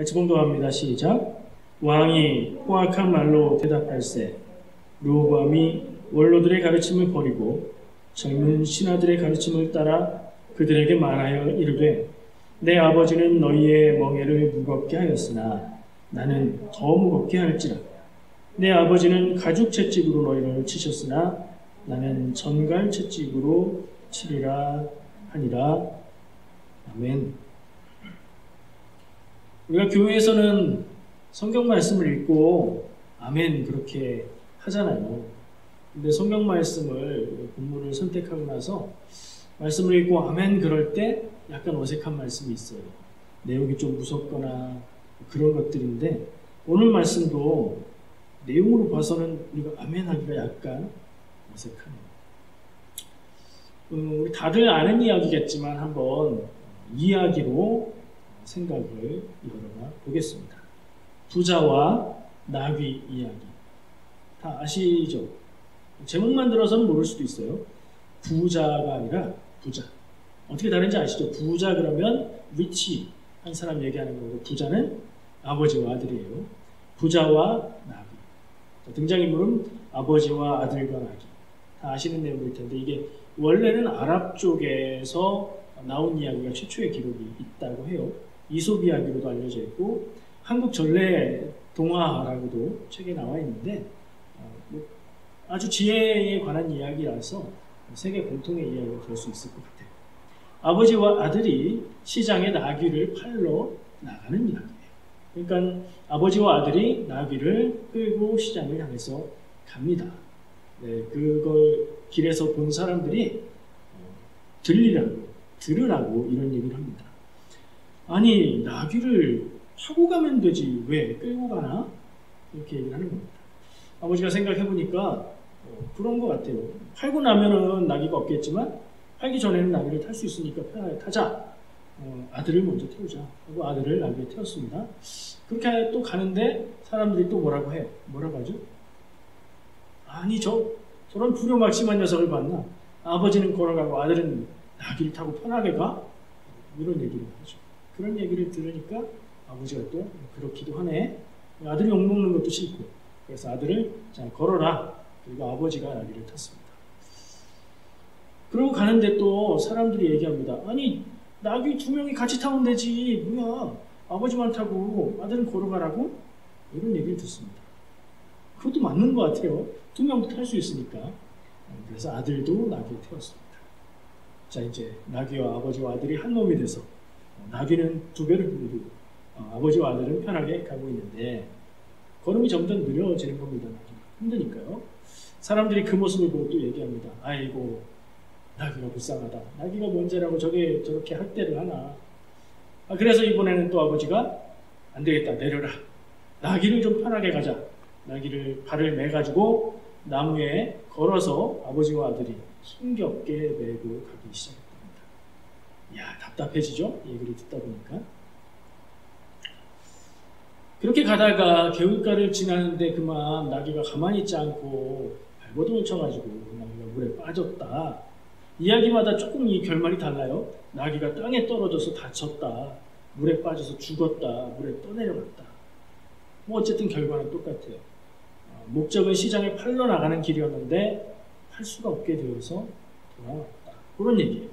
같이 봉독합니다. 시작. 왕이 포악한 말로 대답할세 르호보암이 원로들의 가르침을 버리고 젊은 신하들의 가르침을 따라 그들에게 말하여 이르되 내 아버지는 너희의 멍에를 무겁게 하였으나 나는 더 무겁게 할지라. 내 아버지는 가죽 채찍으로 너희를 치셨으나 나는 전갈 채찍으로 치리라 하니라. 아멘. 우리가 교회에서는 성경 말씀을 읽고 아멘 그렇게 하잖아요. 근데 성경 말씀을 본문을 선택하고 나서 말씀을 읽고 아멘 그럴 때 약간 어색한 말씀이 있어요. 내용이 좀 무섭거나 그런 것들인데 오늘 말씀도 내용으로 봐서는 우리가 아멘 하기가 약간 어색하네요. 우리 다들 아는 이야기겠지만 한번 이야기로 생각을 열어봐 보겠습니다. 부자와 나귀 이야기. 다 아시죠? 제목만 들어서는 모를 수도 있어요. 부자가 아니라 부자. 어떻게 다른지 아시죠? 부자 그러면 rich 한 사람 얘기하는 거고 부자는 아버지와 아들이에요. 부자와 나귀. 등장인물은 아버지와 아들과 나귀. 다 아시는 내용일 텐데 이게 원래는 아랍 쪽에서 나온 이야기가 최초의 기록이 있다고 해요. 이솝 이야기로도 알려져 있고 한국 전래 동화라고도 책에 나와 있는데 아주 지혜에 관한 이야기라서 세계 공통의 이야기가 될 수 있을 것 같아요. 아버지와 아들이 시장에 나귀를 팔러 나가는 이야기예요. 그러니까 아버지와 아들이 나귀를 끌고 시장을 향해서 갑니다. 네, 그걸 길에서 본 사람들이 들으라고 이런 얘기를 합니다. 아니 나귀를 타고 가면 되지 왜 끌고 가나? 이렇게 얘기를 하는 겁니다. 아버지가 생각해보니까 그런 것 같아요. 팔고 나면은 나귀가 없겠지만 팔기 전에는 나귀를 탈 수 있으니까 편하게 타자. 아들을 먼저 태우자 하고 아들을 나귀에 태웠습니다. 그렇게 또 가는데 사람들이 또 뭐라고 해요? 뭐라고 하죠? 아니 저런 불효막심한 녀석을 봤나? 아버지는 걸어가고 아들은 나귀를 타고 편하게 가? 이런 얘기를 하죠. 그런 얘기를 들으니까 아버지가 또 그렇기도 하네. 아들이 욕먹는 것도 싫고 그래서 아들을 자 걸어라. 그리고 아버지가 나귀를 탔습니다. 그러고 가는데 또 사람들이 얘기합니다. 아니 나귀 두 명이 같이 타면 되지 뭐야 아버지만 타고 아들은 걸어가라고? 이런 얘기를 듣습니다. 그것도 맞는 것 같아요. 두 명도 탈 수 있으니까. 그래서 아들도 나귀에 태웠습니다. 자 이제 나귀와 아버지와 아들이 한 몸이 돼서 나귀는 두 배를 누르고 아버지와 아들은 편하게 가고 있는데 걸음이 점점 느려지는 겁니다. 나귀가 힘드니까요. 사람들이 그 모습을 보고 또 얘기합니다. 아이고 나귀가 불쌍하다. 나귀가 뭔 죄라고 저렇게 학대를 하나. 그래서 이번에는 또 아버지가 안 되겠다 내려라. 나귀를 좀 편하게 가자. 나귀를 발을 매가지고 나무에 걸어서 아버지와 아들이 힘겹게 메고 가기 시작했답니다. 이야 답답해지죠? 얘기를 듣다 보니까. 그렇게 가다가 개울가를 지나는데 그만 나귀가 가만히 있지 않고 발버둥을 쳐가지고 나귀가 물에 빠졌다. 이야기마다 조금 이 결말이 달라요. 나귀가 땅에 떨어져서 다쳤다. 물에 빠져서 죽었다. 물에 떠내려갔다. 뭐 어쨌든 결과는 똑같아요. 목적은 시장에 팔러 나가는 길이었는데 팔 수가 없게 되어서 돌아왔다. 그런 얘기예요.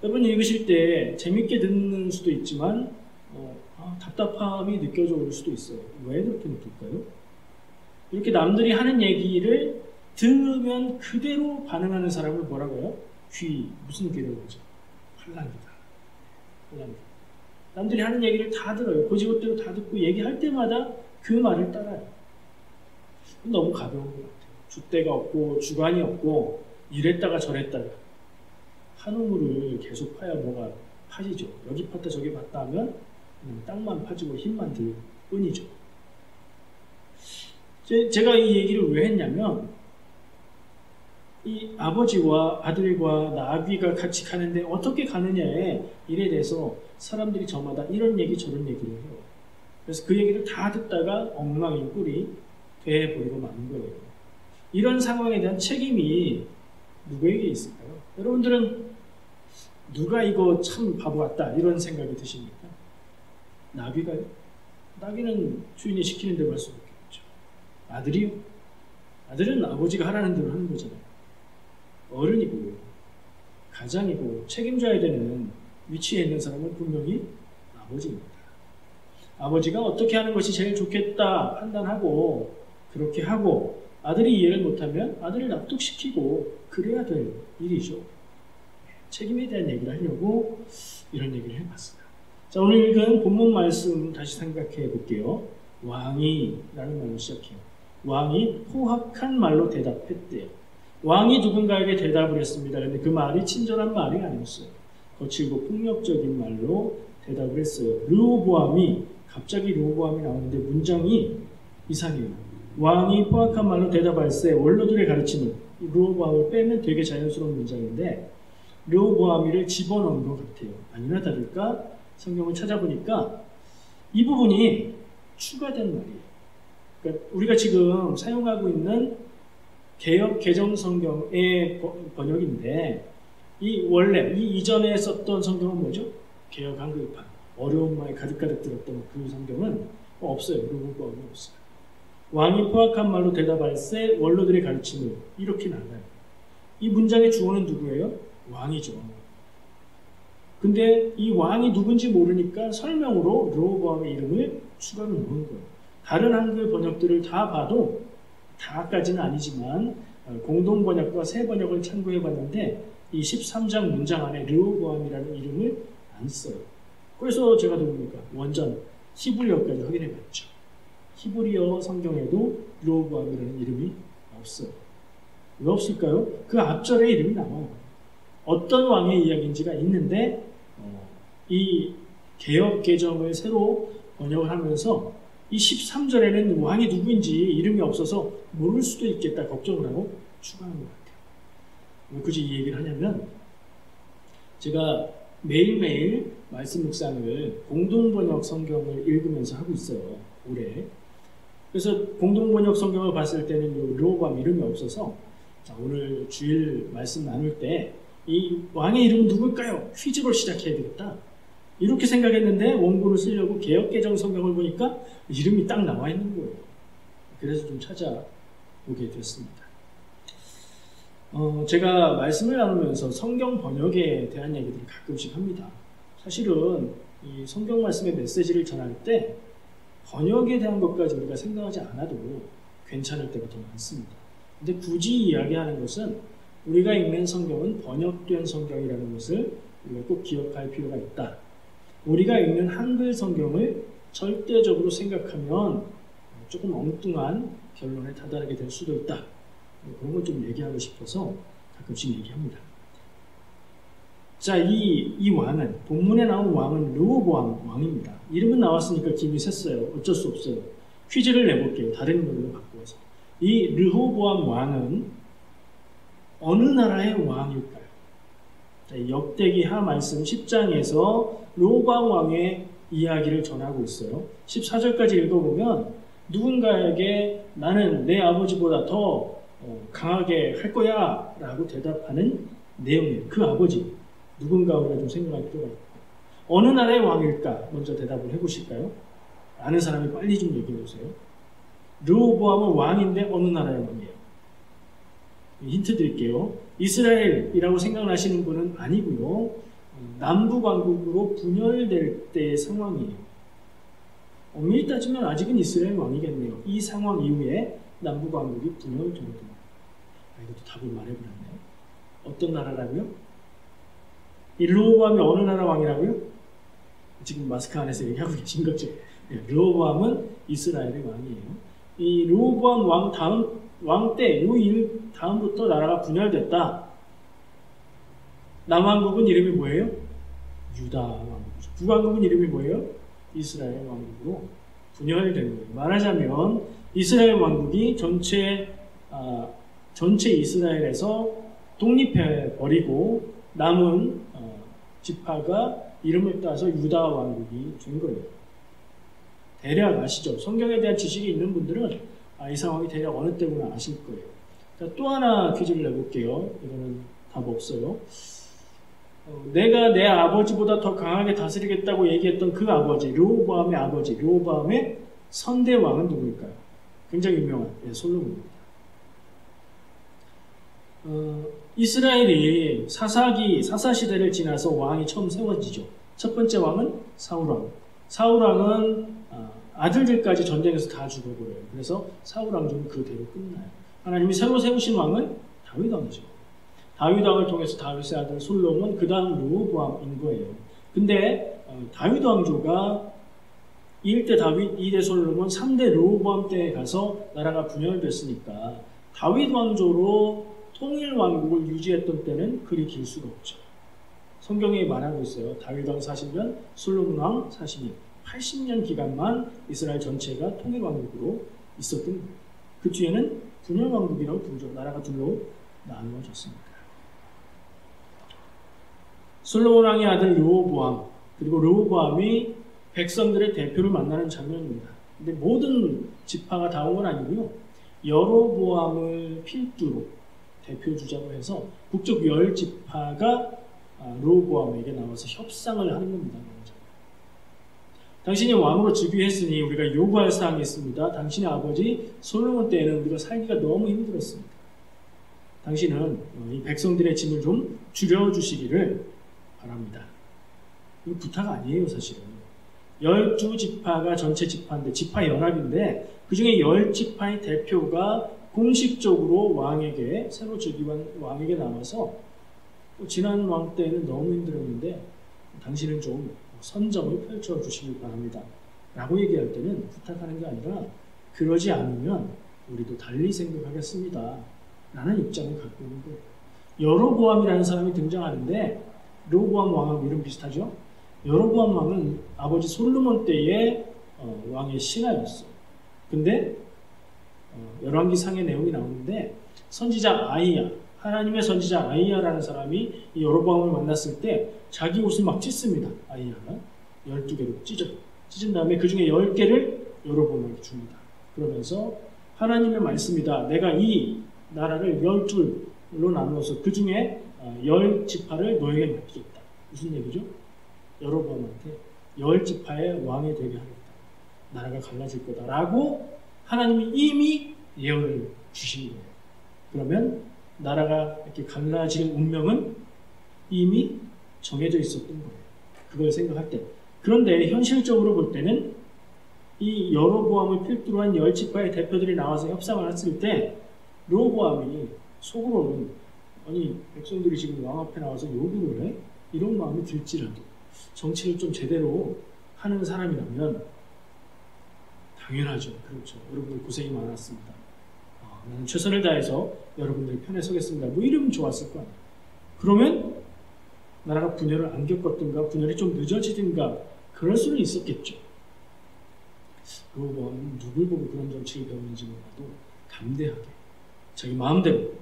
여러분 읽으실 때 재밌게 듣는 수도 있지만 답답함이 느껴져 올 수도 있어요. 왜 그렇게 느낄까요? 이렇게 남들이 하는 얘기를 들으면 그대로 반응하는 사람을 뭐라고 해요? 무슨 귀라고 하죠? 팔랑귀다. 남들이 하는 얘기를 다 들어요. 고지것대로 다 듣고 얘기할 때마다 그 말을 따라요. 너무 가벼운 것 같아요. 줏대가 없고 주관이 없고 이랬다가 저랬다가 한 우물을 계속 파야 뭐가 파지죠. 여기 팠다 저기 팠다 하면 땅만 파지고 힘만 들 뿐이죠. 제가 이 얘기를 왜 했냐면 이 아버지와 아들과 나귀가 같이 가는데 어떻게 가느냐에 일에 대해서 사람들이 저마다 이런 얘기 저런 얘기를 해요. 그래서 그 얘기를 다 듣다가 엉망인 꼴이 돼버리고 마는 거예요. 이런 상황에 대한 책임이 누구에게 있을까요? 여러분들은 누가 이거 참 바보 같다 이런 생각이 드십니까? 나귀가요? 나귀는 주인이 시키는 대로 할 수밖에 없죠. 아들이요? 아들은 아버지가 하라는 대로 하는 거잖아요. 어른이고 가장이고 책임져야 되는 위치에 있는 사람은 분명히 아버지입니다. 아버지가 어떻게 하는 것이 제일 좋겠다 판단하고 그렇게 하고 아들이 이해를 못하면 아들을 납득시키고 그래야 될 일이죠. 책임에 대한 얘기를 하려고 이런 얘기를 해봤습니다. 자, 오늘 읽은 본문 말씀 다시 생각해 볼게요. 왕이 라는 말로 시작해요. 왕이 포악한 말로 대답했대요. 왕이 누군가에게 대답을 했습니다. 그런데 그 말이 친절한 말이 아니었어요. 거칠고 폭력적인 말로 대답을 했어요. 르호보암이 갑자기 르호보암이 나오는데 문장이 이상해요. 왕이 포악한 말로 대답할세 원로들의 가르침을 르호보암을 빼면 되게 자연스러운 문장인데 르호보암이를 집어넣은 것 같아요. 아니나 다를까 성경을 찾아보니까 이 부분이 추가된 말이에요. 그러니까 우리가 지금 사용하고 있는 개역 개정 성경의 번역인데 이 원래 이 이전에 썼던 성경은 뭐죠? 개역 한글판 어려운 말이 가득가득 들었던 그 성경은 없어요. 르호보암이 없어요. 왕이 포악한 말로 대답할세 원로들의 가르침을 이렇게 나가요. 이 문장의 주어는 누구예요? 왕이죠. 근데 이 왕이 누군지 모르니까 설명으로 르호보암의 이름을 추가로 넣은 거예요. 다른 한글 번역들을 다 봐도 다까지는 아니지만 공동 번역과 새 번역을 참고해 봤는데 이 13장 문장 안에 르호보암이라는 이름을 안 써요. 그래서 제가 누굽니까? 원전 히브리어까지 확인해 봤죠. 히브리어 성경에도 르호보암이라는 이름이 없어요. 왜 없을까요? 그 앞절에 이름이 나와요. 어떤 왕의 이야기인지가 있는데 이 개역 개정을 새로 번역을 하면서 이 13절에는 왕이 누구인지 이름이 없어서 모를 수도 있겠다 걱정을 하고 추가한 것 같아요. 왜 굳이 이 얘기를 하냐면 제가 매일매일 말씀 묵상을 공동번역 성경을 읽으면서 하고 있어요. 올해. 그래서 공동번역 성경을 봤을 때는 르호보암 이름이 없어서 자, 오늘 주일 말씀 나눌 때 이 왕의 이름은 누굴까요? 퀴즈로 시작해야 되겠다. 이렇게 생각했는데 원고를 쓰려고 개역개정 성경을 보니까 이름이 딱 나와 있는 거예요. 그래서 좀 찾아보게 됐습니다. 제가 말씀을 나누면서 성경 번역에 대한 얘기들을 가끔씩 합니다. 사실은 이 성경 말씀의 메시지를 전할 때 번역에 대한 것까지 우리가 생각하지 않아도 괜찮을 때가 더 많습니다. 근데 굳이 이야기하는 것은 우리가 읽는 성경은 번역된 성경이라는 것을 우리가 꼭 기억할 필요가 있다. 우리가 읽는 한글 성경을 절대적으로 생각하면 조금 엉뚱한 결론에 다다르게 될 수도 있다. 그런 걸 좀 얘기하고 싶어서 가끔씩 얘기합니다. 자, 이 왕은, 본문에 나온 왕은 르호보암 왕입니다. 이름은 나왔으니까 김이 샜어요. 어쩔 수 없어요. 퀴즈를 내볼게요. 다른 걸로 바꾸어서. 이 르호보암 왕은 어느 나라의 왕일까요? 자, 역대기하 말씀 10장에서 르호보암 왕의 이야기를 전하고 있어요. 14절까지 읽어보면 누군가에게 나는 내 아버지보다 더 강하게 할 거야 라고 대답하는 내용이에요. 그 아버지 누군가 우리가 좀 생각할 필요가 있고 어느 나라의 왕일까? 먼저 대답을 해보실까요? 아는 사람이 빨리 좀 얘기해주세요. 르호보암은 왕인데 어느 나라의 왕이에요? 힌트 드릴게요. 이스라엘이라고 생각나시는 분은 아니고요. 남북왕국으로 분열될 때의 상황이에요. 엄밀히 따지면 아직은 이스라엘 왕이겠네요. 이 상황 이후에 남북왕국이 분열되거든요. 이것도 답을 말해버렸네요. 어떤 나라라고요? 이 르호보암이 어느 나라 왕이라고요? 지금 마스크 안에서 얘기하고 계신 거죠. 르호보암은 이스라엘의 왕이에요. 이 르호보암 왕 때 이 일 다음부터 나라가 분열됐다. 남왕국은 이름이 뭐예요? 유다 왕국이죠. 북왕국은 이름이 뭐예요? 이스라엘 왕국으로 분열된 거예요. 말하자면 이스라엘 왕국이 전체 이스라엘에서 독립해 버리고 남은 지파가 이름을 따서 유다 왕국이 된 거예요. 대략 아시죠? 성경에 대한 지식이 있는 분들은 이 상황이 대략 어느 때구나 아실 거예요. 자, 또 하나 퀴즈를 내볼게요. 이거는 답 없어요. 내가 내 아버지보다 더 강하게 다스리겠다고 얘기했던 그 아버지, 르호보암의 아버지, 르호보암의 선대왕은 누구일까요? 굉장히 유명한 솔로몬입니다. 이스라엘이 사사시대를 지나서 왕이 처음 세워지죠. 첫 번째 왕은 사울왕. 사울왕은 아들들까지 전쟁에서 다 죽어버려요. 그래서 사울왕조는 그대로 끝나요. 하나님이 새로 세우신 왕은 다윗왕이죠. 다윗왕을 통해서 다윗의 아들 솔로몬, 그 다음 르호보암인 거예요. 근데 다윗왕조가 1대 다윗, 2대 솔로몬, 3대 르호보암 때에 가서 나라가 분열됐으니까 다윗왕조로 통일왕국을 유지했던 때는 그리 길 수가 없죠. 성경에 말하고 있어요. 다윗왕 40년, 솔로몬왕 40년. 80년 기간만 이스라엘 전체가 통일왕국으로 있었던 거예요. 그 뒤에는 분열왕국이라고 부르죠. 나라가 둘로 나누어졌습니다. 솔로몬 왕의 아들 르호보암, 그리고 르호보암이 백성들의 대표를 만나는 장면입니다. 근데 모든 지파가 다 온 건 아니고요. 여로보암을 필두로 대표 주자로 해서 북쪽 10지파가 르호보암에게 나와서 협상을 하는 겁니다. 당신이 왕으로 즉위했으니 우리가 요구할 사항이 있습니다. 당신의 아버지 솔로몬 때에는 우리가 살기가 너무 힘들었습니다. 당신은 이 백성들의 짐을 좀 줄여주시기를 바랍니다. 이거 부탁 아니에요, 사실은. 12지파가 전체 지파인데, 지파연합인데, 그 중에 10지파의 대표가 공식적으로 왕에게, 새로 즉위한 왕에게 나와서, 지난 왕 때는 너무 힘들었는데, 당신은 좀 선정을 펼쳐주시길 바랍니다. 라고 얘기할 때는 부탁하는 게 아니라, 그러지 않으면 우리도 달리 생각하겠습니다. 라는 입장을 갖고 있는 거예요. 여로보암이라는 사람이 등장하는데, 르호보암 왕하고 이름 비슷하죠? 여로보암 왕은 아버지 솔로몬 때의 왕의 신하였어요. 근데 열왕기상의 내용이 나오는데 선지자 아이야, 하나님의 선지자 아이야라는 사람이 이 여로보암을 만났을 때 자기 옷을 막 찢습니다. 아이야가 12개로 찢은 다음에 그 중에 10개를 여로보암에게 줍니다. 그러면서 하나님의 말씀이다. 내가 이 나라를 12로 나누어서 그 중에 10지파를 너에게 맡기겠다. 무슨 얘기죠? 여로보암한테 10지파의 왕이 되게 하겠다. 나라가 갈라질 거다. 라고 하나님이 이미 예언을 주신 거예요. 그러면 나라가 이렇게 갈라질 운명은 이미 정해져 있었던 거예요. 그걸 생각할 때. 그런데 현실적으로 볼 때는 이 여로보암을 필두로 한 10지파의 대표들이 나와서 협상을 했을 때 르호보암이 속으로는 아니 백성들이 지금 왕 앞에 나와서 요구를 해? 이런 마음이 들지라도 정치를 좀 제대로 하는 사람이라면 당연하죠. 그렇죠. 여러분들 고생이 많았습니다. 나는 최선을 다해서 여러분들 편에 서겠습니다. 뭐 이러면 좋았을 거 아니에요. 그러면 나라가 분열을 안 겪었든가 분열이 좀 늦어지든가 그럴 수는 있었겠죠. 르호보암은 누굴 보고 그런 정치를 배우는지 몰라도 담대하게 자기 마음대로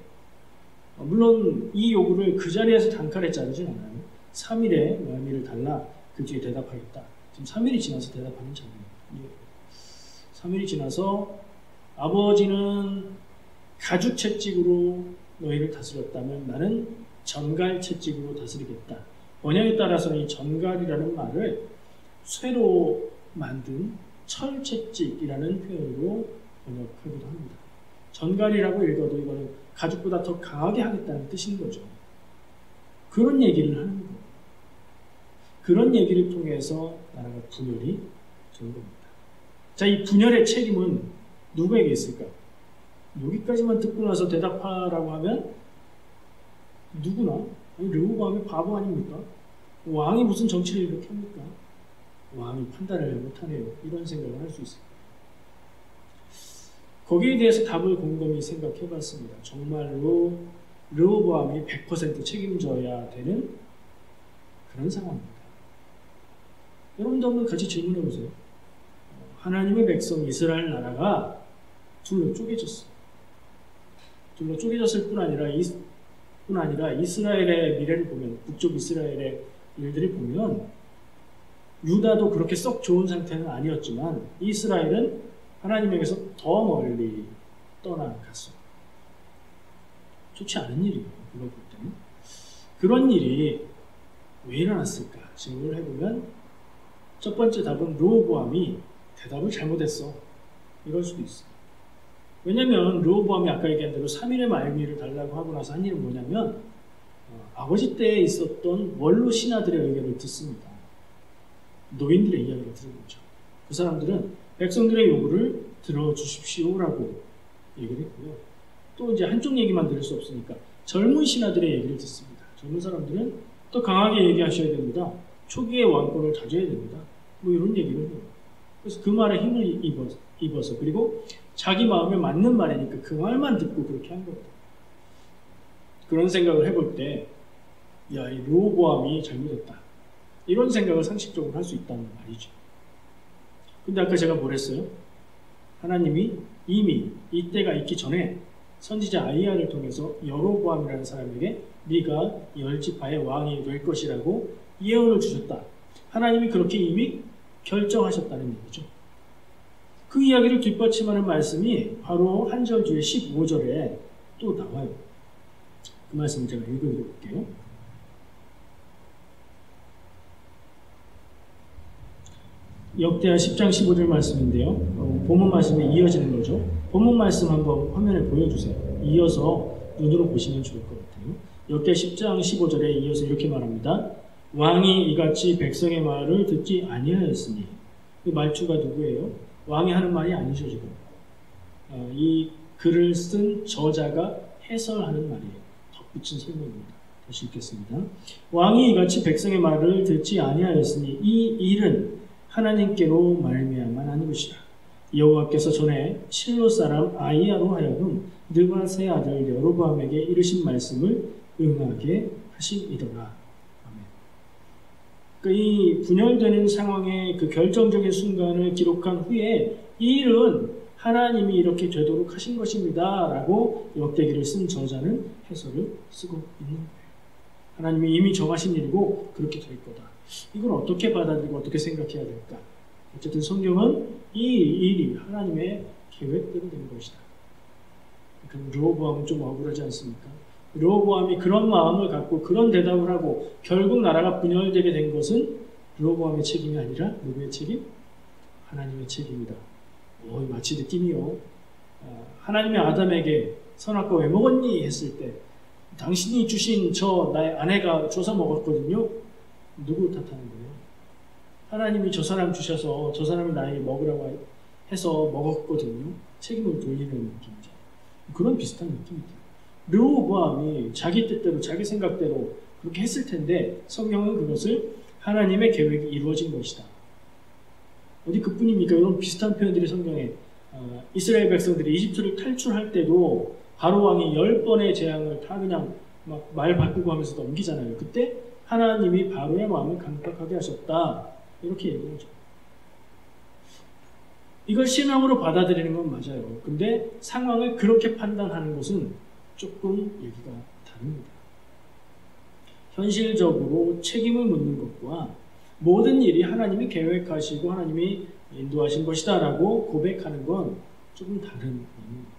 물론 이 요구를 그 자리에서 단칼에 자르진 않아요. 3일에 말미를 달라 그 뒤에 대답하겠다. 지금 3일이 지나서 대답하는 장면이에요. 3일이 지나서 아버지는 가죽 채찍으로 너희를 다스렸다면 나는 전갈 채찍으로 다스리겠다. 번역에 따라서는 이 전갈이라는 말을 쇠로 만든 철 채찍이라는 표현으로 번역하기도 합니다. 전갈이라고 읽어도 이거는 가죽보다 더 강하게 하겠다는 뜻인 거죠. 그런 얘기를 하는 거예요. 그런 얘기를 통해서 나라가 분열이 된 겁니다. 자, 이 분열의 책임은 누구에게 있을까? 여기까지만 듣고 나서 대답하라고 하면 누구나 아니, 르호보암이 바보 아닙니까? 왕이 무슨 정치를 이렇게 합니까? 왕이 판단을 못하네요. 이런 생각을 할 수 있어요. 거기에 대해서 답을 곰곰이 생각해 봤습니다. 정말로 르호보암이 100% 책임져야 되는 그런 상황입니다. 여러분도 한번 같이 질문해 보세요. 하나님의 백성 이스라엘 나라가 둘로 쪼개졌어요. 둘로 쪼개졌을 뿐 아니라 이스라엘의 미래를 보면 북쪽 이스라엘의 일들을 보면 유다도 그렇게 썩 좋은 상태는 아니었지만 이스라엘은 하나님에게서 더 멀리 떠나갔어요. 좋지 않은 일이에요. 그걸 볼 때는. 그런 일이 왜 일어났을까 질문을 해보면 첫 번째 답은 르호보암이 대답을 잘못했어. 이럴 수도 있어요. 왜냐하면 르호보암이 아까 얘기한 대로 3일의 말미를 달라고 하고 나서 한 일은 뭐냐면 아버지 때에 있었던 원로 신하들의 의견을 듣습니다. 노인들의 이야기를 들은 거죠. 그 사람들은 백성들의 요구를 들어주십시오라고 얘기를 했고요. 또 이제 한쪽 얘기만 들을 수 없으니까 젊은 신하들의 얘기를 듣습니다. 젊은 사람들은 또 강하게 얘기하셔야 됩니다. 초기의 왕권을 다져야 됩니다. 뭐 이런 얘기를 해요. 그래서 그 말에 힘을 입어서 그리고 자기 마음에 맞는 말이니까 그 말만 듣고 그렇게 한 겁니다. 그런 생각을 해볼 때 야, 이 르호보암이 잘못했다. 이런 생각을 상식적으로 할 수 있다는 말이죠. 근데 아까 제가 뭘 했어요? 하나님이 이미 이때가 있기 전에 선지자 아이야를 통해서 여로보암이라는 사람에게 네가 10지파의 왕이 될 것이라고 예언을 주셨다. 하나님이 그렇게 이미 결정하셨다는 얘기죠. 그 이야기를 뒷받침하는 말씀이 바로 한 절 뒤에 15절에 또 나와요. 그 말씀을 제가 읽어드릴게요. 역대하 10장 15절 말씀인데요. 본문 말씀에 이어지는 거죠. 본문 말씀 한번 화면에 보여주세요. 이어서 눈으로 보시면 좋을 것 같아요. 역대 10장 15절에 이어서 이렇게 말합니다. 왕이 이같이 백성의 말을 듣지 아니하였으니, 그 말투가 누구예요? 왕이 하는 말이 아니죠 지금. 이 글을 쓴 저자가 해설하는 말이에요. 덧붙인 설명입니다. 다시 읽겠습니다. 왕이 이같이 백성의 말을 듣지 아니하였으니 이 일은 하나님께로 말미암아 한 것이라. 여호와께서 전에 실로 사람 아이야로 하여금 느밧의 아들 여로보암에게 이르신 말씀을 응하게 하시니더라. 그러니까 이 분열되는 상황의 그 결정적인 순간을 기록한 후에 이 일은 하나님이 이렇게 되도록 하신 것입니다. 라고 역대기를 쓴 저자는 해설을 쓰고 있는 거예요. 하나님이 이미 정하신 일이고 그렇게 될 거다. 이걸 어떻게 받아들이고 어떻게 생각해야 될까? 어쨌든 성경은 이 일이 하나님의 계획대로 된 것이다. 그럼 르호보암은 좀 억울하지 않습니까? 르호보암이 그런 마음을 갖고 그런 대답을 하고 결국 나라가 분열되게 된 것은 르호보암의 책임이 아니라 누구의 책임? 하나님의 책임이다. 마치 느낌이요. 하나님이 아담에게 선악과 왜 먹었니? 했을 때 당신이 주신 저 나의 아내가 줘서 먹었거든요. 누구 탓하는 거예요? 하나님이 저 사람 주셔서 저 사람이 나에게 먹으라고 해서 먹었거든요. 책임을 돌리는 느낌이죠. 그런 비슷한 느낌이죠. 르호보암이 자기 뜻대로 자기 생각대로 그렇게 했을 텐데 성경은 그것을 하나님의 계획이 이루어진 것이다. 어디 그뿐입니까? 이런 비슷한 표현들이 성경에 이스라엘 백성들이 이집트를 탈출할 때도 바로 왕이 10번의 재앙을 다 그냥 막 말 바꾸고 하면서 넘기잖아요. 그때 하나님이 바로의 마음을 강팍하게 하셨다. 이렇게 얘기하죠. 이걸 신앙으로 받아들이는 건 맞아요. 근데 상황을 그렇게 판단하는 것은 조금 얘기가 다릅니다. 현실적으로 책임을 묻는 것과 모든 일이 하나님이 계획하시고 하나님이 인도하신 것이다 라고 고백하는 건 조금 다른 의미입니다.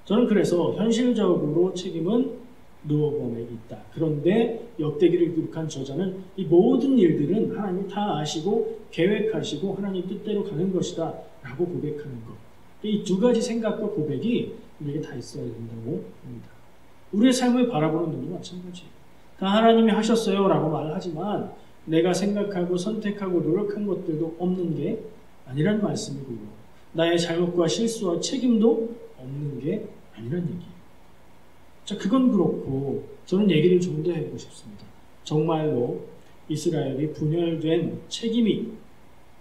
저는 그래서 현실적으로 책임은 르호보암에게 있다. 그런데 역대기를 기록한 저자는 이 모든 일들은 하나님이 다 아시고 계획하시고 하나님 뜻대로 가는 것이다 라고 고백하는 것. 이 두 가지 생각과 고백이 우리에게 다 있어야 된다고 봅니다. 우리의 삶을 바라보는 눈도 마찬가지예요. 다 하나님이 하셨어요 라고 말하지만 내가 생각하고 선택하고 노력한 것들도 없는 게 아니란 말씀이고요. 나의 잘못과 실수와 책임도 없는 게 아니란 얘기예요. 자, 그건 그렇고 저는 얘기를 좀 더 해보고 싶습니다. 정말로 이스라엘이 분열된 책임이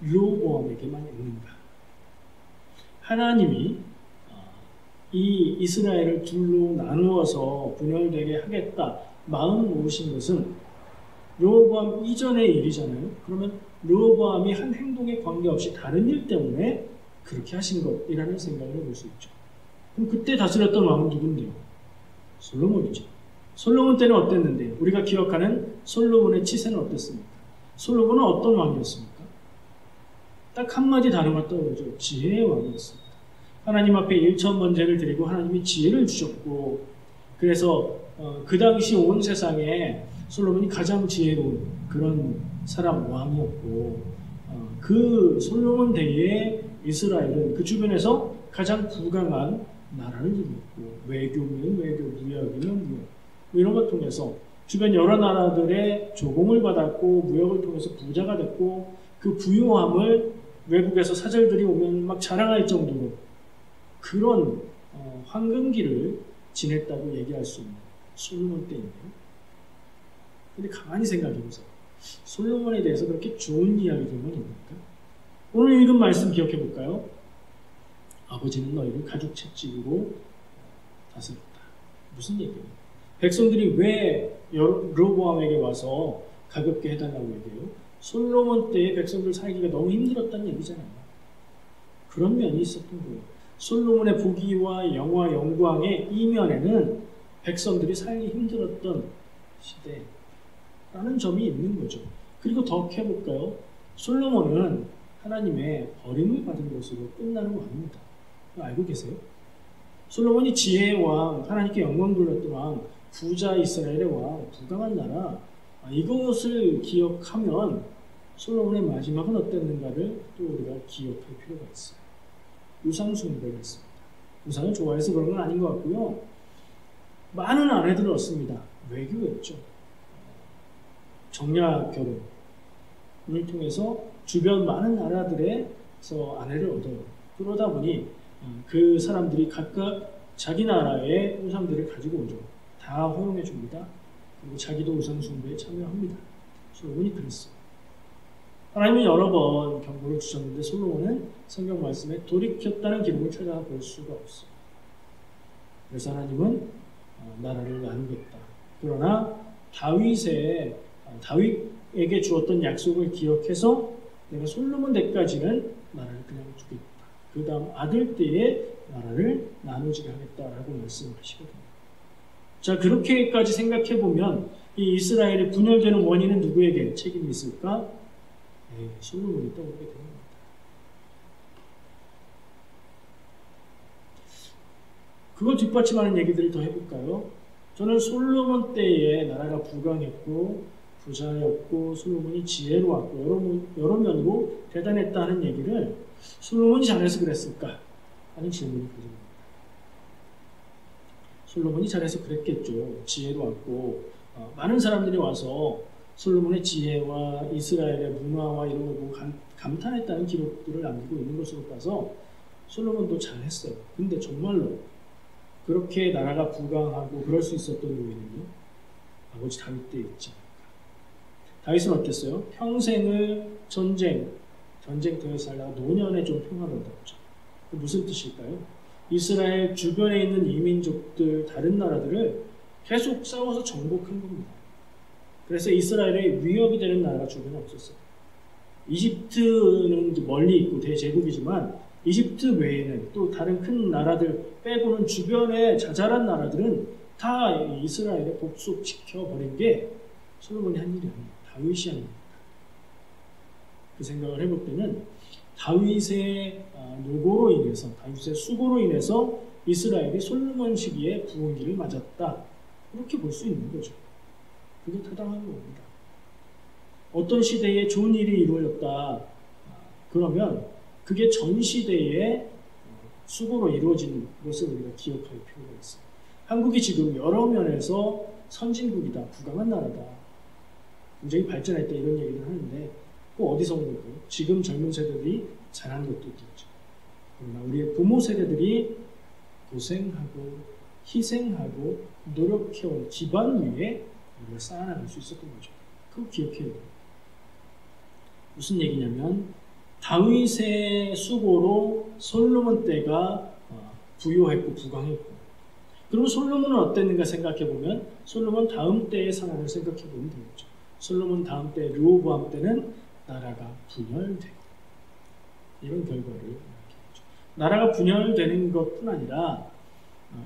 르호보암에게만 있는가? 하나님이 이 이스라엘을 둘로 나누어서 분열되게 하겠다 마음 먹으신 것은 르호보암 이전의 일이잖아요. 그러면 르호보암이 한 행동에 관계없이 다른 일 때문에 그렇게 하신 것이라는 생각을 해볼 수 있죠. 그럼 그때 다스렸던 왕은 누군데요? 솔로몬이죠. 솔로몬 때는 어땠는데 우리가 기억하는 솔로몬의 치세는 어땠습니까? 솔로몬은 어떤 왕이었습니까? 딱 한마디 단어가 떠오르죠. 지혜의 왕이었습니다. 하나님 앞에 일천번제를 드리고 하나님이 지혜를 주셨고 그래서 그 당시 온 세상에 솔로몬이 가장 지혜로운 그런 사람 왕이었고 그 솔로몬 때에 이스라엘은 그 주변에서 가장 부강한 나라를 이루었고 외교면 외교, 무역이면 무역 뭐 이런 걸 통해서 주변 여러 나라들의 조공을 받았고 무역을 통해서 부자가 됐고 그 부유함을 외국에서 사절들이 오면 막 자랑할 정도로 그런 황금기를 지냈다고 얘기할 수 있는 솔로몬 때인데요. 근데 가만히 생각해보세요. 솔로몬에 대해서 그렇게 좋은 이야기들만 있습니까? 오늘 읽은 말씀 기억해 볼까요? 아버지는 너희를 가죽 채찍으로 다스렸다. 무슨 얘기예요? 백성들이 왜 르호보암에게 와서 가볍게 해달라고 얘기해요? 솔로몬 때의 백성들 살기가 너무 힘들었다는 얘기잖아요. 그런 면이 있었던 거예요. 솔로몬의 부귀와 영화 영광의 이면에는 백성들이 살기 힘들었던 시대라는 점이 있는 거죠. 그리고 더 해볼까요? 솔로몬은 하나님의 버림을 받은 것으로 끝나는 왕입니다. 알고 계세요? 솔로몬이 지혜의 왕, 하나님께 영광 돌렸던 왕, 부자 이스라엘의 왕, 부강한 나라, 이것을 기억하면 솔로몬의 마지막은 어땠는가를 또 우리가 기억할 필요가 있어요. 우상 숭배를 했습니다. 우상을 좋아해서 그런 건 아닌 것 같고요. 많은 아내들을 얻습니다. 외교였죠. 정략 결혼을 통해서 주변 많은 나라들에서 아내를 얻어요. 그러다 보니 그 사람들이 각각 자기 나라의 우상들을 가지고 오죠. 다 허용해 줍니다. 그리고 자기도 우상 숭배에 참여합니다. 솔로몬이 그랬어요. 하나님은 여러 번 경고를 주셨는데 솔로몬은 성경 말씀에 돌이켰다는 기록을 찾아볼 수가 없어요. 그래서 하나님은 나라를 나누겠다. 그러나 다윗에게 주었던 약속을 기억해서 내가 솔로몬 때까지는 나라를 그냥 주겠다. 그 다음 아들 때에 나라를 나누지 하겠다라고 말씀하시거든요. 자, 그렇게까지 생각해보면 이 이스라엘의 분열되는 원인은 누구에게 책임이 있을까? 솔로몬이 떠오르게 되는 겁니다. 그걸 뒷받침하는 얘기들을 더 해볼까요? 저는 솔로몬 때에 나라가 부강했고 부자였고 솔로몬이 지혜로웠고 여러 면으로 대단했다는 얘기를 솔로몬이 잘해서 그랬을까? 하는 질문이 가져옵니다. 솔로몬이 잘해서 그랬겠죠. 지혜로웠고 많은 사람들이 와서 솔로몬의 지혜와 이스라엘의 문화와 이런 걸 보고 감탄했다는 기록들을 남기고 있는 것으로 봐서 솔로몬도 잘했어요. 근데 정말로 그렇게 나라가 부강하고 그럴 수 있었던 이유는요, 아버지 다윗 때 있지 않을까. 다윗은 어땠어요? 평생을 전쟁터에 살다가 노년에 좀 평화를 얻었죠. 무슨 뜻일까요? 이스라엘 주변에 있는 이민족들, 다른 나라들을 계속 싸워서 정복한 겁니다. 그래서 이스라엘의 위협이 되는 나라가 주변에 없었어요. 이집트는 멀리 있고 대제국이지만 이집트 외에는 또 다른 큰 나라들 빼고는 주변에 자잘한 나라들은 다 이스라엘에 복속시켜버린 게 솔로몬이 한 일이 아닙니다. 다윗이 한 일입니다. 그 생각을 해볼 때는 다윗의 노고로 인해서, 다윗의 수고로 인해서 이스라엘이 솔로몬 시기에 부흥기를 맞았다. 이렇게 볼 수 있는 거죠. 그게 타당한 겁니다. 어떤 시대에 좋은 일이 이루어졌다. 그러면 그게 전 시대의 수고로 이루어진 것을 우리가 기억할 필요가 있어요. 한국이 지금 여러 면에서 선진국이다, 부강한 나라다, 굉장히 발전했다 이런 얘기를 하는데 꼭 어디서 온 걸까요? 지금 젊은 세대들이 잘한 것도 있겠죠. 그러나 우리의 부모 세대들이 고생하고 희생하고 노력해온 기반 위에 우리가 쌓아나갈 수 있었던 거죠. 그거 기억해야 돼요. 무슨 얘기냐면 다윗의 수고로 솔로몬 때가 부요했고 부강했고, 그리고 솔로몬은 어땠는가 생각해보면 솔로몬 다음 때의 상황을 생각해보면 되겠죠. 솔로몬 다음 때 르호보암 때는 나라가 분열되고 이런 결과를 낳겠죠. 나라가 분열되는 것뿐 아니라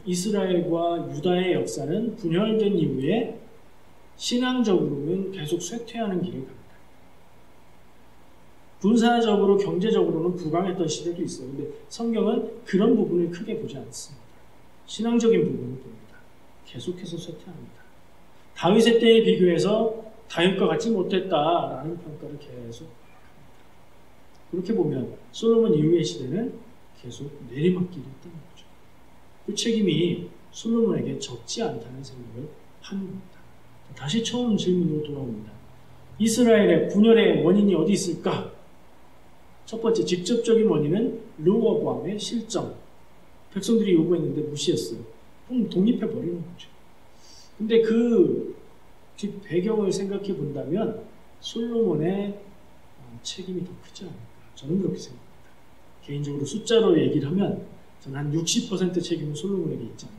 이스라엘과 유다의 역사는 분열된 이후에 신앙적으로는 계속 쇠퇴하는 길을 갑니다. 군사적으로 경제적으로는 부강했던 시대도 있어요. 근데 성경은 그런 부분을 크게 보지 않습니다. 신앙적인 부분을 봅니다. 계속해서 쇠퇴합니다. 다윗의 때에 비교해서 다윗과 같이 못했다라는 평가를 계속 그렇게 보면 솔로몬 이후의 시대는 계속 내리막길이 있다는 거죠. 그 책임이 솔로몬에게 적지 않다는 생각을 하는 겁니다. 다시 처음 질문으로 돌아옵니다. 이스라엘의 분열의 원인이 어디 있을까? 첫 번째 직접적인 원인은 르호보암의 실정. 백성들이 요구했는데 무시했어요. 그럼 독립해버리는 거죠. 근데 그 배경을 생각해 본다면 솔로몬의 책임이 더 크지 않을까. 저는 그렇게 생각합니다. 개인적으로 숫자로 얘기를 하면 저는 한 60% 책임은 솔로몬에게 있지 않나.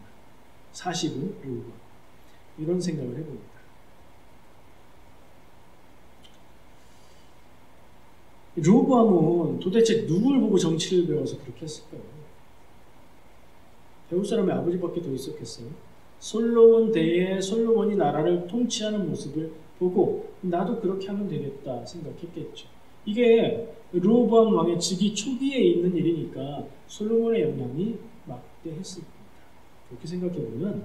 40은 르호보암. 이런 생각을 해봅니다. 르호보암은 도대체 누굴 보고 정치를 배워서 그렇게 했을까요? 배울 사람이 아버지밖에 더 있었겠어요? 솔로몬 때에 솔로몬이 나라를 통치하는 모습을 보고 나도 그렇게 하면 되겠다 생각했겠죠. 이게 르호보암 왕의 즉위 초기에 있는 일이니까 솔로몬의 영향이 막대했을 겁니다. 그렇게 생각해보면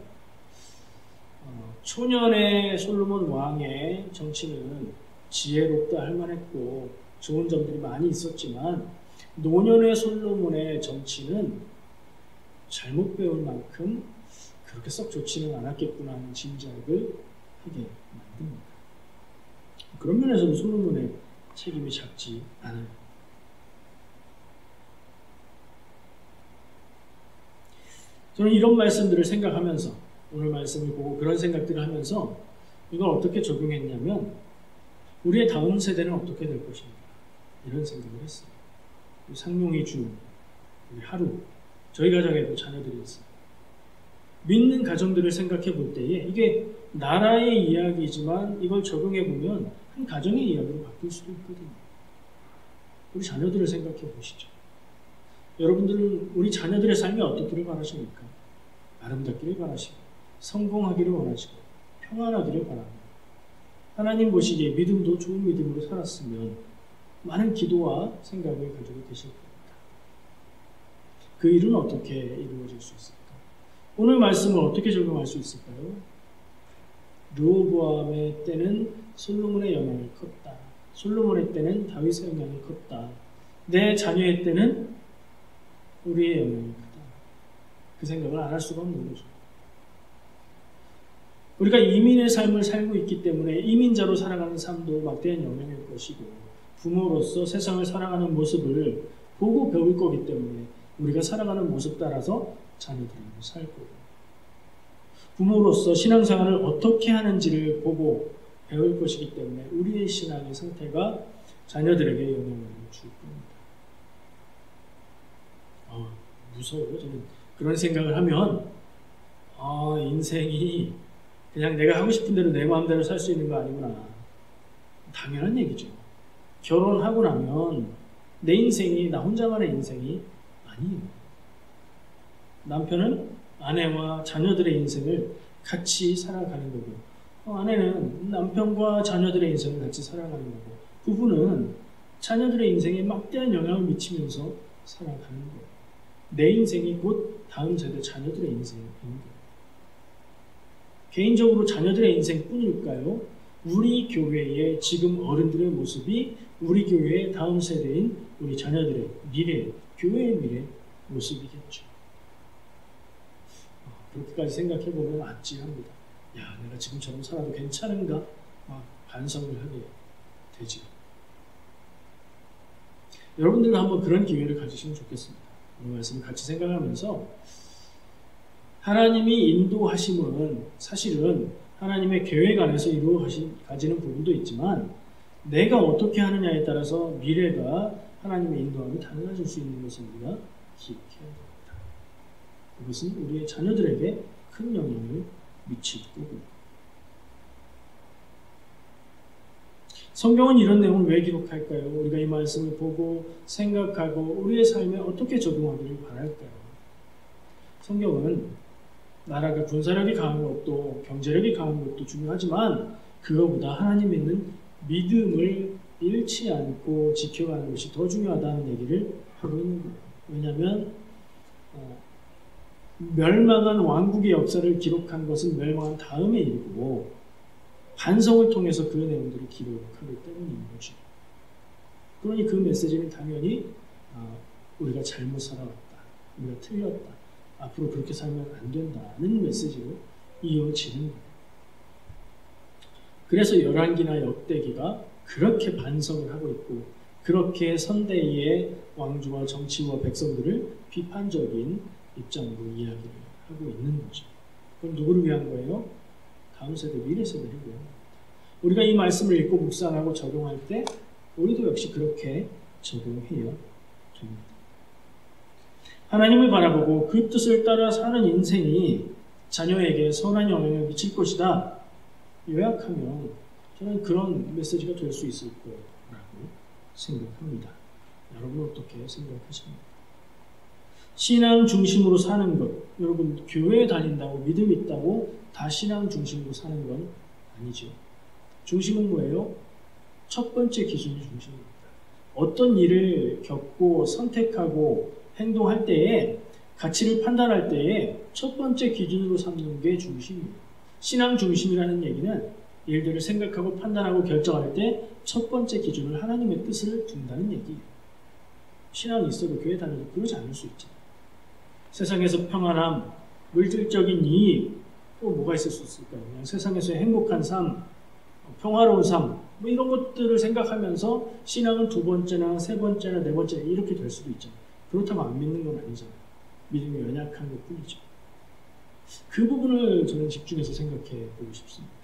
초년의 솔로몬 왕의 정치는 지혜롭다 할 만했고 좋은 점들이 많이 있었지만 노년의 솔로몬의 정치는 잘못 배울 만큼 그렇게 썩 좋지는 않았겠구나 하는 짐작을 하게 만듭니다. 그런 면에서는 솔로몬의 책임이 작지 않아요. 저는 이런 말씀들을 생각하면서 오늘 말씀을 보고 그런 생각들을 하면서 이걸 어떻게 적용했냐면 우리의 다음 세대는 어떻게 될 것인가 이런 생각을 했어요. 우리 상용이 준 우리 하루 저희 가정에도 자녀들이 있어요. 믿는 가정들을 생각해 볼 때에 이게 나라의 이야기지만 이걸 적용해 보면 한 가정의 이야기로 바뀔 수도 있거든요. 우리 자녀들을 생각해 보시죠. 여러분들은 우리 자녀들의 삶이 어떻기를 바라십니까? 아름답기를 바라시고 성공하기를 원하시고 평안하기를 바랍니다. 하나님 보시기에 믿음도 좋은 믿음으로 살았으면 많은 기도와 생각을 가지고 계실 겁니다. 그 일은 어떻게 이루어질 수 있을까? 오늘 말씀을 어떻게 적용할 수 있을까요? 르호보암의 때는 솔로몬의 영향이 컸다. 솔로몬의 때는 다윗의 영향이 컸다. 내 자녀의 때는 우리의 영향이 크다. 그 생각을 안 할 수가 없는 거죠. 우리가 이민의 삶을 살고 있기 때문에 이민자로 살아가는 삶도 막대한 영향일 것이고 부모로서 세상을 살아가는 모습을 보고 배울 거기 때문에 우리가 살아가는 모습 따라서 자녀들이 살 거고 부모로서 신앙생활을 어떻게 하는지를 보고 배울 것이기 때문에 우리의 신앙의 상태가 자녀들에게 영향을 줄 겁니다. 무서워요. 저는 그런 생각을 하면 인생이 그냥 내가 하고 싶은 대로 내 마음대로 살 수 있는 거 아니구나. 당연한 얘기죠. 결혼하고 나면 내 인생이 나 혼자만의 인생이 아니에요. 남편은 아내와 자녀들의 인생을 같이 살아가는 거고 아내는 남편과 자녀들의 인생을 같이 살아가는 거고 부부는 자녀들의 인생에 막대한 영향을 미치면서 살아가는 거예요. 내 인생이 곧 다음 세대 자녀들의 인생인 거예요. 개인적으로 자녀들의 인생뿐일까요? 우리 교회의 지금 어른들의 모습이 우리 교회의 다음 세대인 우리 자녀들의 미래, 교회의 미래 모습이겠죠. 그렇게까지 생각해보면 아찔합니다. 야, 내가 지금처럼 살아도 괜찮은가? 반성을 하게 되죠. 여러분들도 한번 그런 기회를 가지시면 좋겠습니다. 오늘 말씀을 같이 생각하면서 하나님이 인도하심은 사실은 하나님의 계획 안에서 가지는 부분도 있지만 내가 어떻게 하느냐에 따라서 미래가 하나님의 인도함이 달라질 수 있는 것을 우리가 기억해야 합니다. 그것은 우리의 자녀들에게 큰 영향을 미칠 거고 성경은 이런 내용을 왜 기록할까요? 우리가 이 말씀을 보고 생각하고 우리의 삶에 어떻게 적용하기를 바랄까요? 성경은 나라가 군사력이 강한 것도 경제력이 강한 것도 중요하지만 그거보다 하나님 믿는 믿음을 잃지 않고 지켜가는 것이 더 중요하다는 얘기를 하고 있는 거예요. 왜냐하면 멸망한 왕국의 역사를 기록한 것은 멸망한 다음의 일이고 반성을 통해서 그 내용들을 기록하기 때문인 거죠. 그러니 그 메시지는 당연히 우리가 잘못 살아왔다, 우리가 틀렸다, 앞으로 그렇게 살면 안 된다는 메시지로 이어지는 거예요. 그래서 열왕기나 역대기가 그렇게 반성을 하고 있고 그렇게 선대위의 왕조와 정치와 백성들을 비판적인 입장으로 이야기를 하고 있는 거죠. 그럼 누구를 위한 거예요? 다음 세대, 미래 세대를 위한 겁니다. 우리가 이 말씀을 읽고 묵상하고 적용할 때 우리도 역시 그렇게 적용해야 됩니다. 하나님을 바라보고 그 뜻을 따라 사는 인생이 자녀에게 선한 영향을 미칠 것이다. 요약하면 저는 그런 메시지가 될 수 있을 거라고 생각합니다. 여러분 어떻게 생각하십니까? 신앙 중심으로 사는 것, 여러분 교회에 다닌다고 믿음 있다고 다 신앙 중심으로 사는 건 아니죠. 중심은 뭐예요? 첫 번째 기준이 중심입니다. 어떤 일을 겪고 선택하고 행동할 때에 가치를 판단할 때에 첫 번째 기준으로 삼는 게 중심이에요. 신앙 중심이라는 얘기는 일들을 생각하고 판단하고 결정할 때 첫 번째 기준을 하나님의 뜻을 둔다는 얘기예요. 신앙이 있어도 교회 다녀도 그러지 않을 수 있죠. 세상에서 평안함, 물질적인 이익, 또 뭐가 있을 수 있을까요? 그냥 세상에서의 행복한 삶, 평화로운 삶, 뭐 이런 것들을 생각하면서 신앙은 두 번째나 세 번째나 네 번째 이렇게 될 수도 있죠. 그렇다고 안 믿는 건 아니잖아요. 믿음이 연약한 것 뿐이죠. 그 부분을 저는 집중해서 생각해 보고 싶습니다.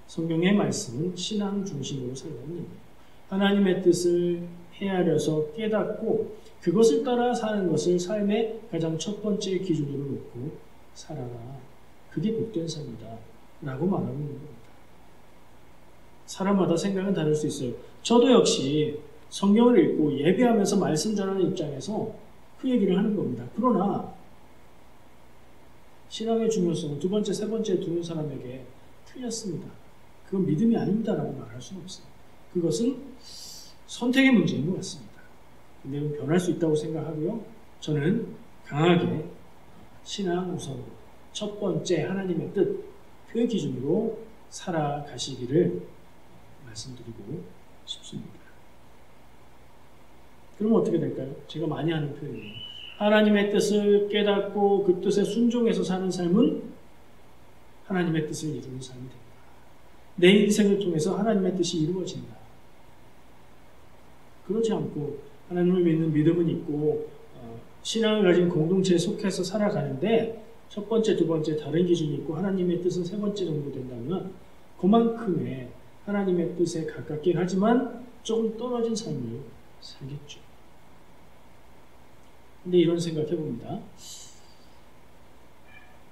성경의 말씀은 신앙 중심으로 살라는 얘기예요. 하나님의 뜻을 헤아려서 깨닫고 그것을 따라 사는 것을 삶의 가장 첫 번째 기준으로 놓고 살아라. 그게 복된 삶이다. 라고 말하고 있는 겁니다. 사람마다 생각은 다를 수 있어요. 저도 역시 성경을 읽고 예배하면서 말씀 전하는 입장에서 그 얘기를 하는 겁니다. 그러나 신앙의 중요성은 두 번째, 세 번째에 두는 사람에게 틀렸습니다. 그건 믿음이 아닙니다라고 말할 수는 없어요. 그것은 선택의 문제인 것 같습니다. 근데 변할 수 있다고 생각하고요. 저는 강하게 신앙 우선으로 첫 번째 하나님의 뜻, 그 기준으로 살아가시기를 말씀드리고 싶습니다. 그러면 어떻게 될까요? 제가 많이 하는 표현이에요. 하나님의 뜻을 깨닫고 그 뜻에 순종해서 사는 삶은 하나님의 뜻을 이루는 삶이 됩니다. 내 인생을 통해서 하나님의 뜻이 이루어진다. 그렇지 않고 하나님을 믿는 믿음은 있고 신앙을 가진 공동체에 속해서 살아가는데 첫 번째, 두 번째 다른 기준이 있고 하나님의 뜻은 세 번째 정도 된다면 그만큼의 하나님의 뜻에 가깝긴 하지만 조금 떨어진 삶을 살겠죠. 근데 이런 생각 해봅니다.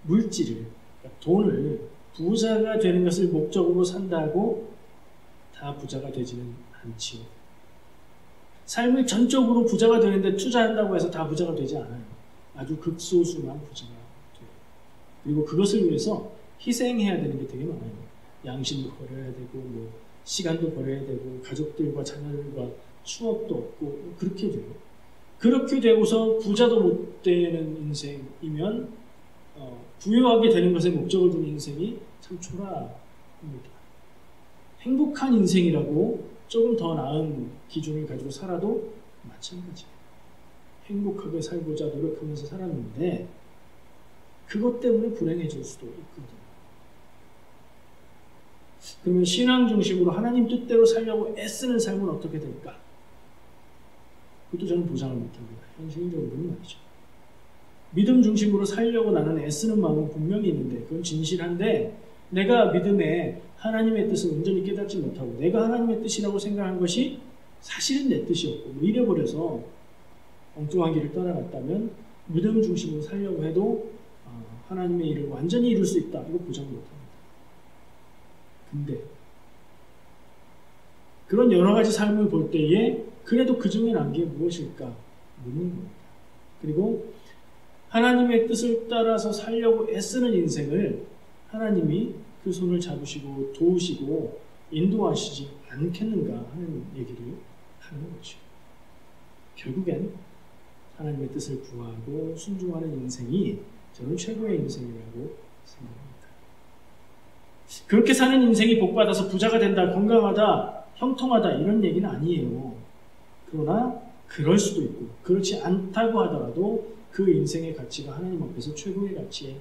물질을, 그러니까 돈을 부자가 되는 것을 목적으로 산다고 다 부자가 되지는 않지요. 삶을 전적으로 부자가 되는데 투자한다고 해서 다 부자가 되지 않아요. 아주 극소수만 부자가 돼요. 그리고 그것을 위해서 희생해야 되는 게 되게 많아요. 양심도 버려야 되고 뭐 시간도 버려야 되고 가족들과 자녀들과 추억도 없고 그렇게 돼요. 그렇게 되고서 부자도 못 되는 인생이면 부유하게 되는 것에 목적을 둔 인생이 참 초라합니다. 행복한 인생이라고 조금 더 나은 기준을 가지고 살아도 마찬가지예요. 행복하게 살고자 노력하면서 살았는데 그것 때문에 불행해질 수도 있거든요. 그러면 신앙 중심으로 하나님 뜻대로 살려고 애쓰는 삶은 어떻게 될까? 그것도 저는 보장을 못합니다. 현실적으로는 말이죠. 믿음 중심으로 살려고 나는 애쓰는 마음은 분명히 있는데 그건 진실한데 내가 믿음에 하나님의 뜻을 온전히 깨닫지 못하고 내가 하나님의 뜻이라고 생각한 것이 사실은 내 뜻이었고 뭐 이래버려서 엉뚱한 길을 떠나갔다면 믿음 중심으로 살려고 해도 하나님의 일을 완전히 이룰 수 있다. 이거 보장 못합니다. 근데 그런 여러 가지 삶을 볼 때에 그래도 그 중에 난 게 무엇일까 묻는 겁니다. 그리고 하나님의 뜻을 따라서 살려고 애쓰는 인생을 하나님이 그 손을 잡으시고 도우시고 인도하시지 않겠는가 하는 얘기를 하는 거죠. 결국엔 하나님의 뜻을 구하고 순종하는 인생이 저는 최고의 인생이라고 생각합니다. 그렇게 사는 인생이 복받아서 부자가 된다, 건강하다, 형통하다 이런 얘기는 아니에요. 그러나 그럴 수도 있고 그렇지 않다고 하더라도 그 인생의 가치가 하나님 앞에서 최고의 가치의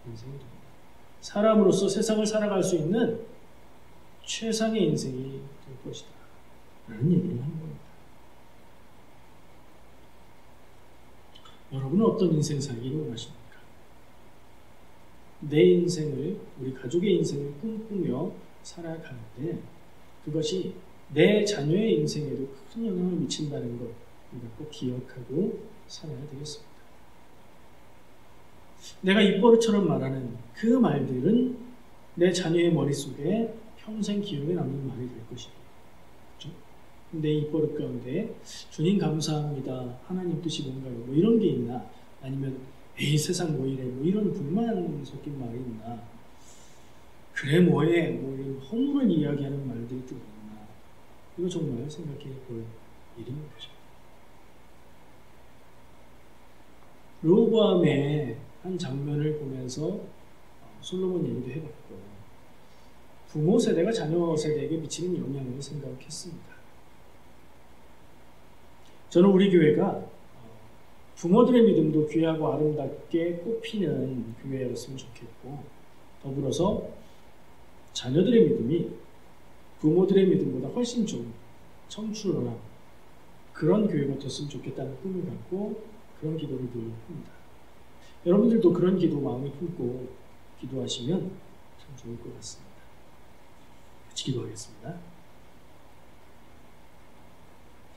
인생이 됩니다. 사람으로서 세상을 살아갈 수 있는 최상의 인생이 될 것이다 라는 얘기를 하는 겁니다. 여러분은 어떤 인생 살기를 원하십니까? 내 인생을, 우리 가족의 인생을 꿈꾸며 살아가는데 그것이 내 자녀의 인생에도 큰 영향을 미친다는 것 우리가 꼭 기억하고 살아야 되겠습니다. 내가 입버릇처럼 말하는 그 말들은 내 자녀의 머릿속에 평생 기억에 남는 말이 될 것이에요. 그렇죠? 내 입버릇 가운데 주님 감사합니다, 하나님 뜻이 뭔가요? 뭐 이런 게 있나? 아니면 에이 세상 뭐 이래? 뭐 이런 불만 섞인 말이 있나? 그래 뭐해? 뭐 이런 허물을 이야기하는 말들이 또 있나? 이거 정말 생각해 볼 일인 거죠. 르호보암의 한 장면을 보면서 솔로몬 얘기도 해봤고 부모 세대가 자녀 세대에게 미치는 영향을 생각했습니다. 저는 우리 교회가 부모들의 믿음도 귀하고 아름답게 꽃피는 교회였으면 좋겠고 더불어서 자녀들의 믿음이 부모들의 믿음보다 훨씬 좀 청출어난 그런 교회가 됐으면 좋겠다는 꿈을 갖고 그런 기도를 늘 합니다. 여러분들도 그런 기도 마음에 품고 기도하시면 참 좋을 것 같습니다. 같이 기도하겠습니다.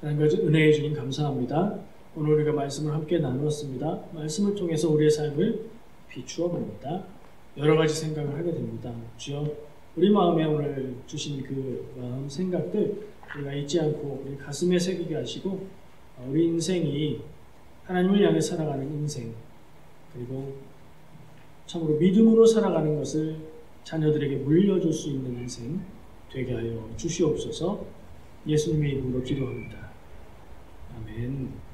하나님 은혜의 주님 감사합니다. 오늘 우리가 말씀을 함께 나누었습니다. 말씀을 통해서 우리의 삶을 비추어 봅니다. 여러 가지 생각을 하게 됩니다. 주여 우리 마음에 오늘 주신 그 마음 생각들 우리가 잊지 않고 우리 가슴에 새기게 하시고 우리 인생이 하나님을 향해 살아가는 인생 그리고 참으로 믿음으로 살아가는 것을 자녀들에게 물려줄 수 있는 인생 되게 하여 주시옵소서. 예수님의 이름으로 기도합니다. 아멘.